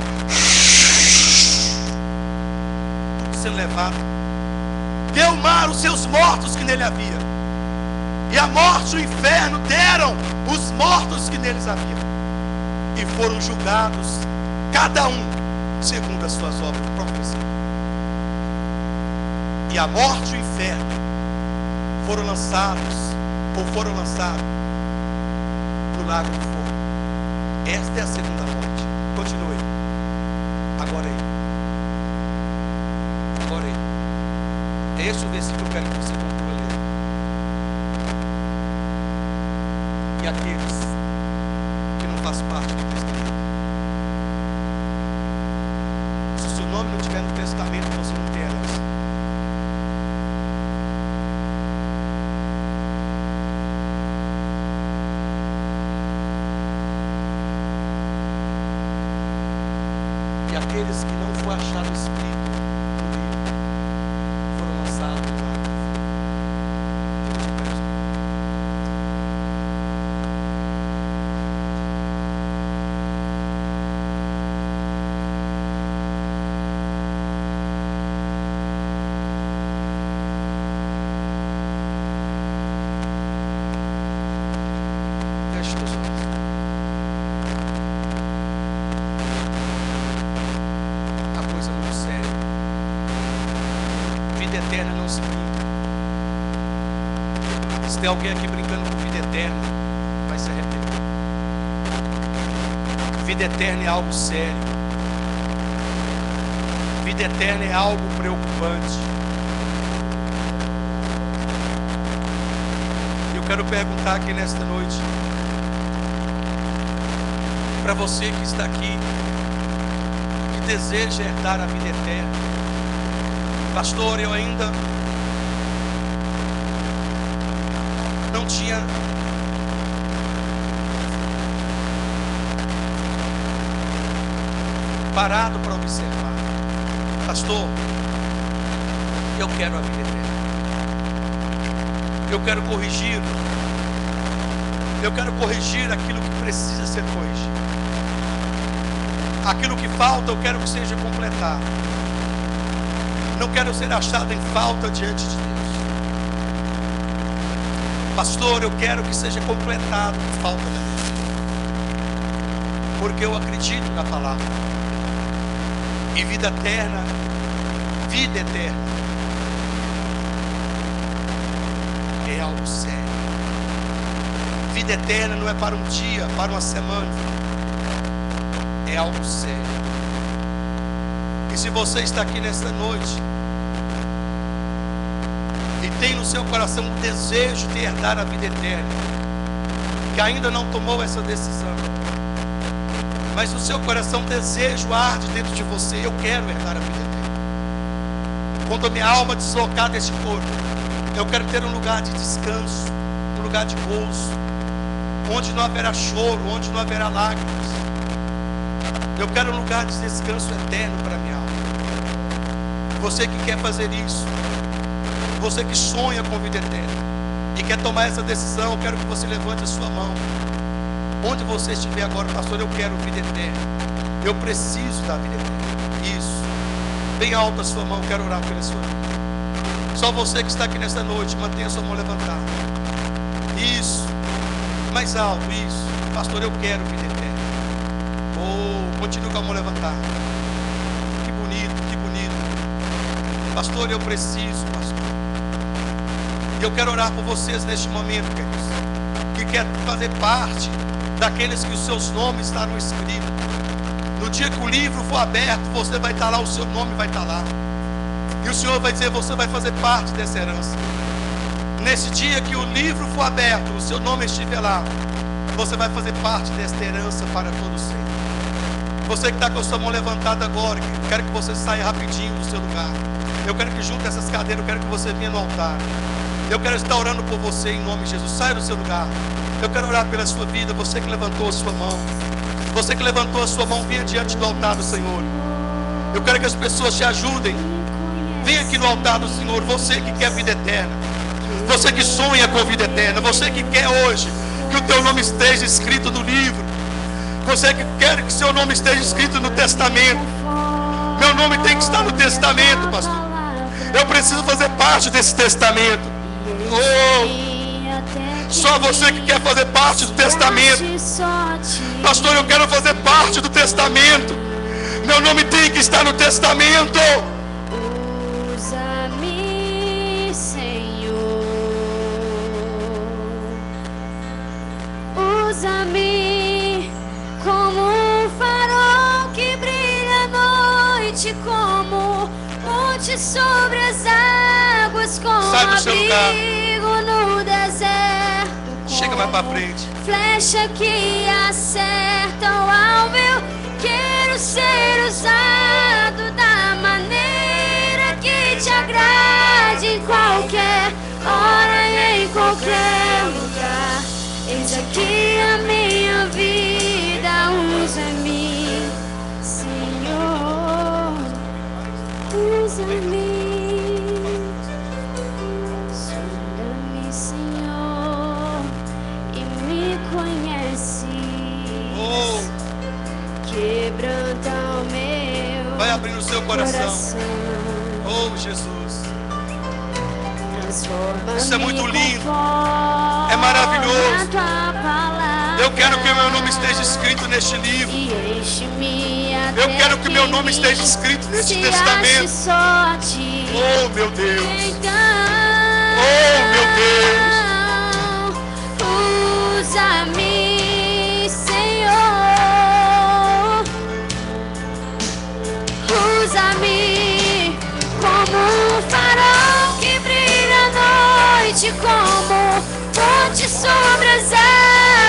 tudo sendo levado. Deu mar os seus mortos que nele havia. E a morte e o inferno deram os mortos que neles havia. E foram julgados, cada um segundo as suas obras. Profecia. E a morte e o inferno foram lançados no lago de fogo. Esta é a segunda morte. Continue. Agora aí. É esse o versículo que eu quero que você conclua ler. E aqueles que não fazem parte do testamento. Se o seu nome não estiver no testamento, você não tem herança. E aqueles que não foi achado escrito no livro foram lançados no lago de fogo. Se tem alguém aqui brincando com vida eterna, vai se arrepender. Vida eterna é algo sério. Vida eterna é algo preocupante. Eu quero perguntar aqui nesta noite, para você que está aqui, que deseja herdar a vida eterna: pastor, eu ainda não tinha parado para observar. Pastor, eu quero a vida eterna. Eu quero corrigir. Eu quero corrigir aquilo que precisa ser corrigido. Aquilo que falta, eu quero que seja completado. Não quero ser achado em falta diante de Deus. Pastor, eu quero que seja completado a falta da Deus. Porque eu acredito na palavra. E vida eterna é algo sério. Vida eterna não é para um dia, para uma semana. É algo sério. E se você está aqui nesta noite e tem no seu coração o desejo de herdar a vida eterna, que ainda não tomou essa decisão, mas no seu coração desejo arde dentro de você: eu quero herdar a vida eterna. Quando a minha alma deslocar deste corpo, eu quero ter um lugar de descanso, um lugar de gozo, onde não haverá choro, onde não haverá lágrimas. Eu quero um lugar de descanso eterno para a minha alma. Você que quer fazer isso, você que sonha com vida eterna e quer tomar essa decisão, eu quero que você levante a sua mão. Onde você estiver agora: pastor, eu quero vida eterna. Eu preciso da vida eterna. Isso. Bem alta a sua mão, eu quero orar pela sua vida. Só você que está aqui nesta noite, mantenha a sua mão levantada. Isso. Mais alto, isso. Pastor, eu quero vida eterna. Oh, continue com a mão levantada. Que bonito, que bonito. Pastor, eu preciso, pastor. E eu quero orar por vocês neste momento, queridos, que quer fazer parte daqueles que os seus nomes estarão escritos. No dia que o livro for aberto, você vai estar lá, o seu nome vai estar lá. E o Senhor vai dizer: você vai fazer parte dessa herança. Nesse dia que o livro for aberto, o seu nome estiver lá, você vai fazer parte desta herança para todo sempre. Você que está com a sua mão levantada agora, eu quero que você saia rapidinho do seu lugar. Eu quero que junte essas cadeiras, eu quero que você venha no altar. Eu quero estar orando por você em nome de Jesus. Saia do seu lugar. Eu quero orar pela sua vida. Você que levantou a sua mão, você que levantou a sua mão, venha diante do altar do Senhor. Eu quero que as pessoas te ajudem. Venha aqui no altar do Senhor. Você que quer vida eterna, você que sonha com vida eterna, você que quer hoje que o teu nome esteja escrito no livro, você que quer que seu nome esteja escrito no testamento. Meu nome tem que estar no testamento, pastor. Eu preciso fazer parte desse testamento. Oh, só você que quer fazer parte do testamento. Pastor, eu quero fazer parte do testamento. Meu nome tem que estar no testamento. Usa-me, Senhor. Usa-me como um farol que brilha à noite, como ponte sobre as águas, como abrigo no deserto. Chega mais para frente. Flecha que acerta o alvo. Eu quero ser usado da maneira que te agrade, em qualquer hora e em qualquer lugar. Eis aqui a minha vida, usa-me, Senhor, usa-me. Sonda-me, Senhor, e me conheces. Quebranta o meu, vai abrindo o seu coração. Oh, Jesus. Isso é muito lindo. É maravilhoso. Eu quero que o meu nome esteja escrito neste livro. Eu quero que o meu nome esteja escrito neste testamento. Oh, meu Deus. Oh, meu Deus. forte como ponte sobre as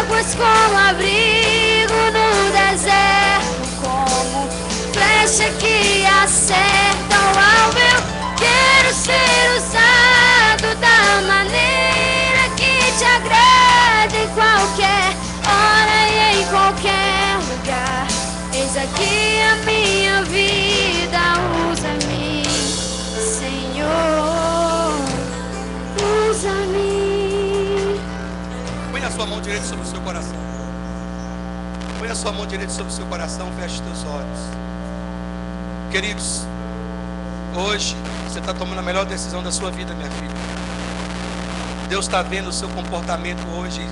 águas, como abrigo no deserto, como flecha que acerta o alvo. Eu quero ser usado da maneira que te agrada, em qualquer hora e em qualquer lugar. Eis aqui a minha vida, usa-me, Senhor, usa-me. Põe a sua mão direita sobre o seu coração. Põe a sua mão direita sobre o seu coração, feche os teus olhos. Queridos, hoje você está tomando a melhor decisão da sua vida, minha filha. Deus está vendo o seu comportamento hoje,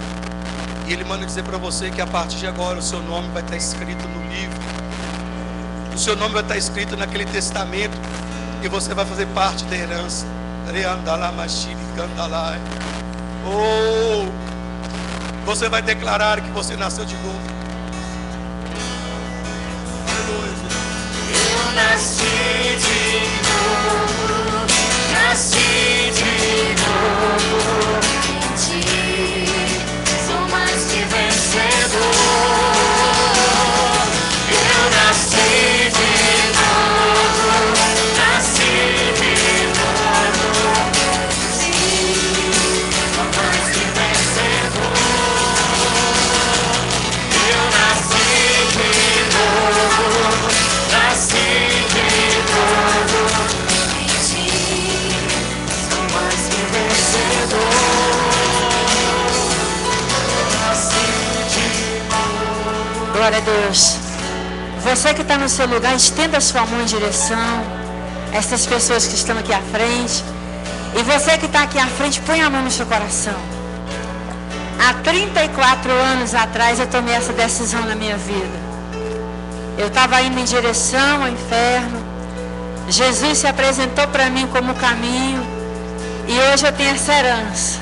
e Ele manda dizer para você que a partir de agora o seu nome vai estar escrito no livro. O seu nome vai estar escrito naquele testamento, e você vai fazer parte da herança. Oh, você vai declarar que você nasceu de novo. Eu nasci de novo, nasci de novo. Em ti sou mais que vencedor. Eu nasci de novo, nasci de novo. Sim, sou mais que vencedor. Eu nasci de novo, nasci de novo. Em ti sou mais que vencedor. Nasci de novo. Glória a Deus. Você que está no seu lugar, estenda a sua mão em direção a essas pessoas que estão aqui à frente. E você que está aqui à frente, põe a mão no seu coração. Há 34 anos atrás eu tomei essa decisão na minha vida. Eu estava indo em direção ao inferno. Jesus se apresentou para mim como caminho. E hoje eu tenho essa herança,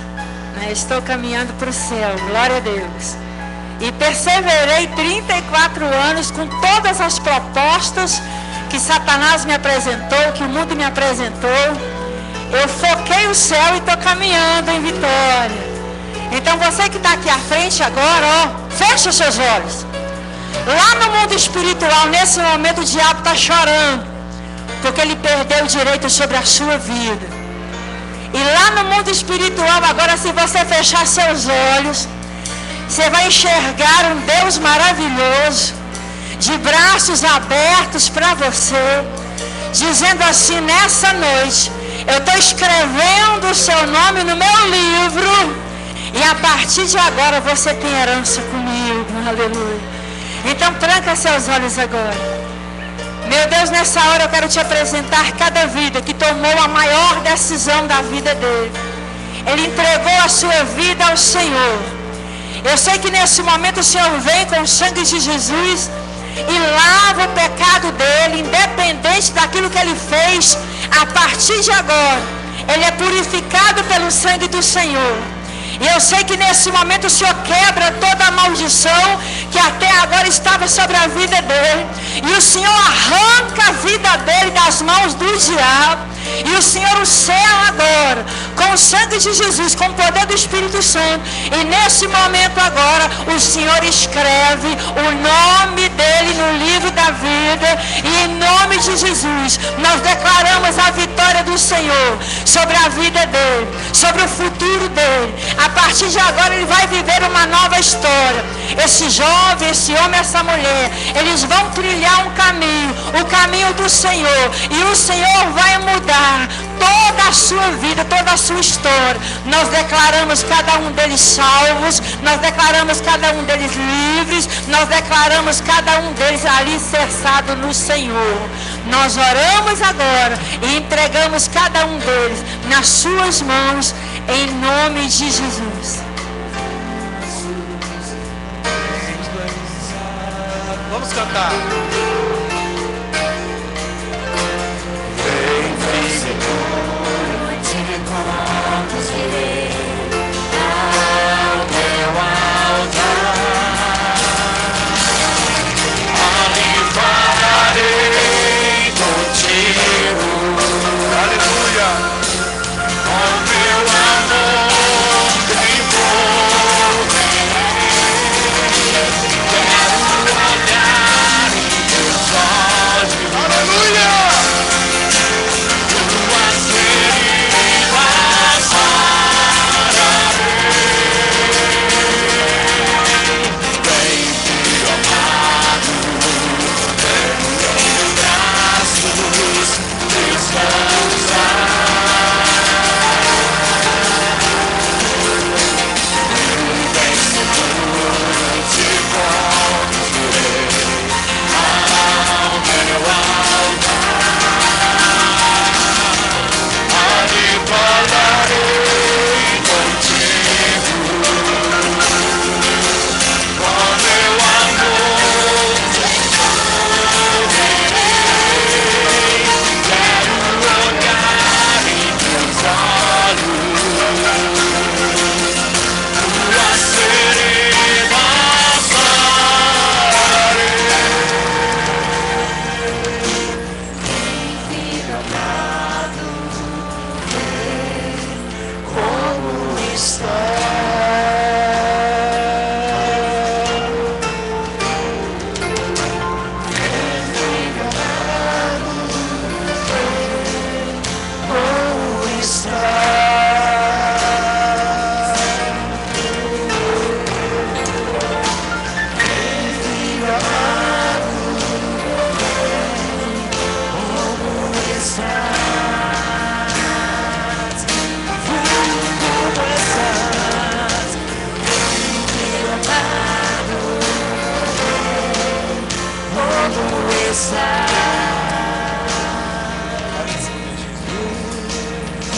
né? Estou caminhando para o céu, glória a Deus. E perseverei 34 anos com todas as propostas que Satanás me apresentou, que o mundo me apresentou. Eu foquei o céu e estou caminhando em vitória. Então você que está aqui à frente agora, ó, fecha os seus olhos. Lá no mundo espiritual, nesse momento, o diabo está chorando, porque ele perdeu o direito sobre a sua vida. E lá no mundo espiritual, agora, se você fechar seus olhos, você vai enxergar um Deus maravilhoso, de braços abertos para você, dizendo assim: nessa noite, eu estou escrevendo o seu nome no meu livro, e a partir de agora você tem herança comigo. Aleluia. Então tranca seus olhos agora. Meu Deus, nessa hora eu quero te apresentar cada vida que tomou a maior decisão da vida dele. Ele entregou a sua vida ao Senhor. Eu sei que nesse momento o Senhor vem com o sangue de Jesus e lava o pecado dele, independente daquilo que ele fez. A partir de agora, ele é purificado pelo sangue do Senhor. E eu sei que nesse momento o Senhor quebra toda a maldição que até agora estava sobre a vida dele. E o Senhor arranca a vida dele das mãos do diabo. E o Senhor o sela agora com o sangue de Jesus, com o poder do Espírito Santo. E nesse momento agora o Senhor escreve o nome dele no livro da vida. E em nome de Jesus nós declaramos a vitória do Senhor sobre a vida dele, sobre o futuro dele. A partir de agora ele vai viver uma nova história. Esse jovem, esse homem, essa mulher, eles vão trilhar um caminho, o caminho do Senhor. E o Senhor vai mudar toda a sua vida, toda a sua história. Nós declaramos cada um deles salvos, nós declaramos cada um deles livres, nós declaramos cada um deles alicerçado no Senhor. Nós oramos agora e entregamos cada um deles nas suas mãos, em nome de Jesus. Vamos cantar. Aleluia. Com meu amor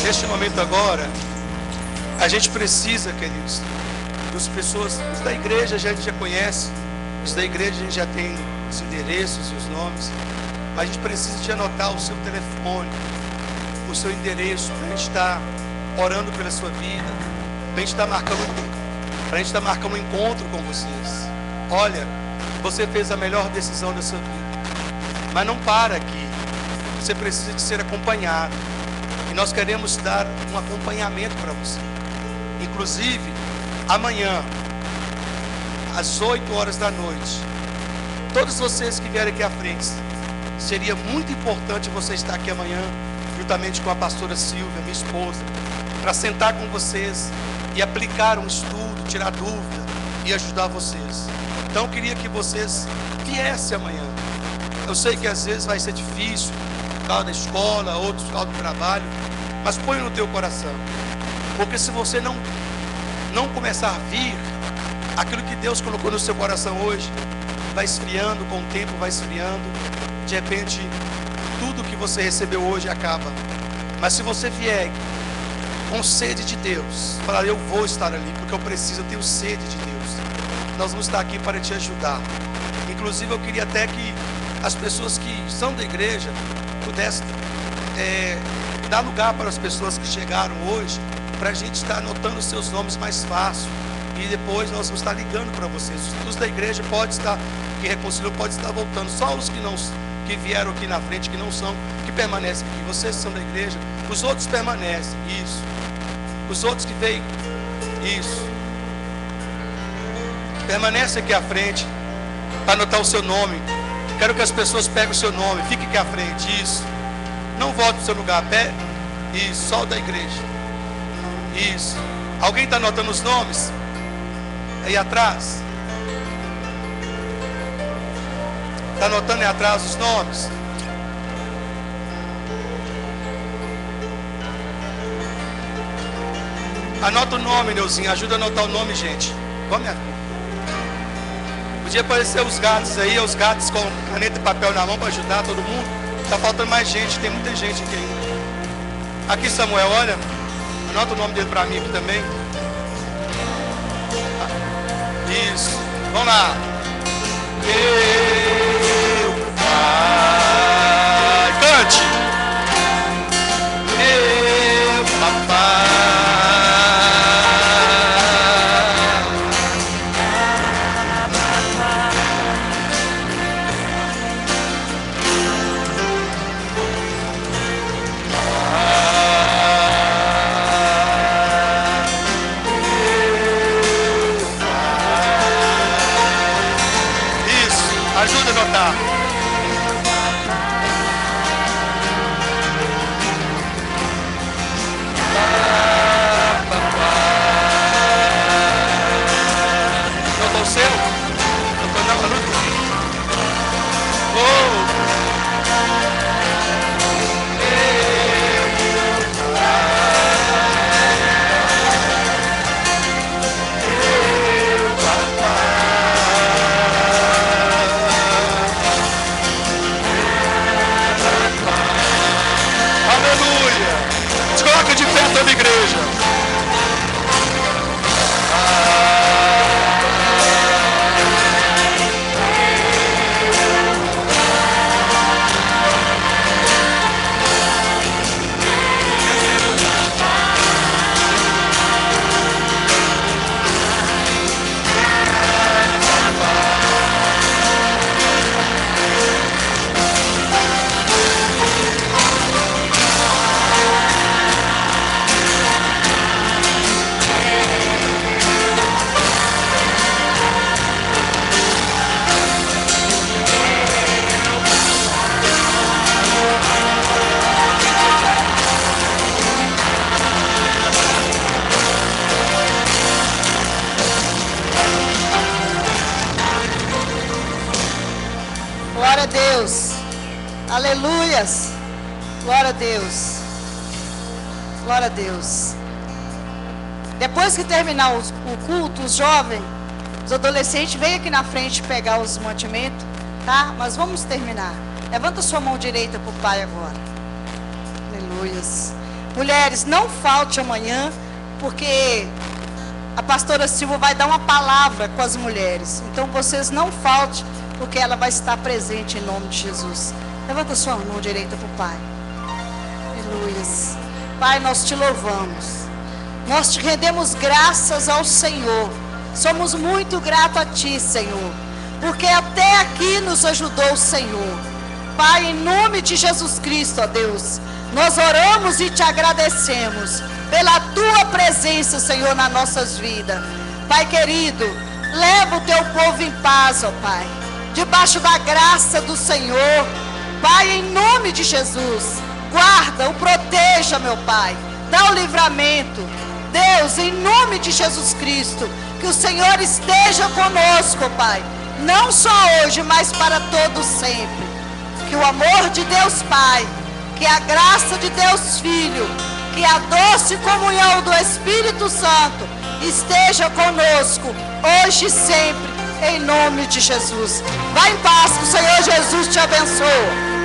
Neste momento agora, a gente precisa, queridos, das pessoas, os da igreja a gente já conhece, os da igreja a gente já tem os endereços e os nomes, mas a gente precisa de anotar o seu telefone, o seu endereço, para a gente estar orando pela sua vida, para a gente estar marcando um encontro com vocês. Olha, você fez a melhor decisão da sua vida, mas não para aqui, você precisa de ser acompanhado. E nós queremos dar um acompanhamento para você. Inclusive, amanhã, às 8 horas da noite, todos vocês que vierem aqui à frente, seria muito importante você estar aqui amanhã, juntamente com a pastora Silvia, minha esposa, para sentar com vocês e aplicar um estudo, tirar dúvida e ajudar vocês. Então, eu queria que vocês viessem amanhã. Eu sei que às vezes vai ser difícil, por causa da escola, outros por causa do trabalho, mas põe no teu coração, porque se você não começar a vir, aquilo que Deus colocou no seu coração hoje, vai esfriando, com o tempo vai esfriando, de repente, tudo que você recebeu hoje acaba. Mas se você vier com sede de Deus, falar, eu vou estar ali, porque eu preciso, eu tenho sede de Deus, nós vamos estar aqui para te ajudar. Inclusive, eu queria até que as pessoas que são da igreja pudessem dar lugar para as pessoas que chegaram hoje, para a gente estar anotando os seus nomes mais fácil, e depois nós vamos estar ligando para vocês. Os da igreja pode estar, que reconciliou, pode estar voltando, só os que vieram aqui na frente, que não são, que permanecem aqui. Vocês são da igreja, os outros permanecem, isso. Os outros que veio, isso. Permanece aqui à frente, para anotar o seu nome. Quero que as pessoas peguem o seu nome, fique aqui à frente, isso. Não volte para o seu lugar, isso, só o da igreja. Isso. Alguém está anotando os nomes? Aí atrás. Está anotando aí atrás os nomes? Anota o nome, Neuzinho. Ajuda a anotar o nome, gente. Vamos, minha filha. Podia aparecer os gatos aí, os gatos com caneta e papel na mão para ajudar todo mundo. Está faltando mais gente, tem muita gente aqui ainda. Aqui, Samuel, olha. Anota o nome dele para mim aqui também. Isso. Vamos lá. Meu Pai. Cante. Meu Papai. Ajuda a notar. Notou o seu? Notou na luta? Oh! Deus. Aleluias. Glória a Deus. Glória a Deus. Depois que terminar o culto, os jovens, os adolescentes, vem aqui na frente pegar os mantimentos, tá? Mas vamos terminar. Levanta sua mão direita para o Pai agora. Aleluias. Mulheres, não falte amanhã, porque a pastora Silva vai dar uma palavra com as mulheres. Então vocês não faltem, porque ela vai estar presente em nome de Jesus. Levanta sua mão direita para o Pai. Aleluias. Pai, nós te louvamos. Nós te rendemos graças ao Senhor. Somos muito gratos a Ti, Senhor, porque até aqui nos ajudou o Senhor. Pai, em nome de Jesus Cristo, ó Deus, nós oramos e te agradecemos pela Tua presença, Senhor, nas nossas vidas. Pai querido, leva o Teu povo em paz, ó Pai, debaixo da graça do Senhor. Pai, em nome de Jesus, guarda, o proteja, meu Pai, dá o livramento. Deus, em nome de Jesus Cristo, que o Senhor esteja conosco, Pai, não só hoje, mas para todo sempre. Que o amor de Deus Pai, que a graça de Deus Filho, que a doce comunhão do Espírito Santo esteja conosco, hoje e sempre, em nome de Jesus. Vá em paz, que o Senhor Jesus te abençoe.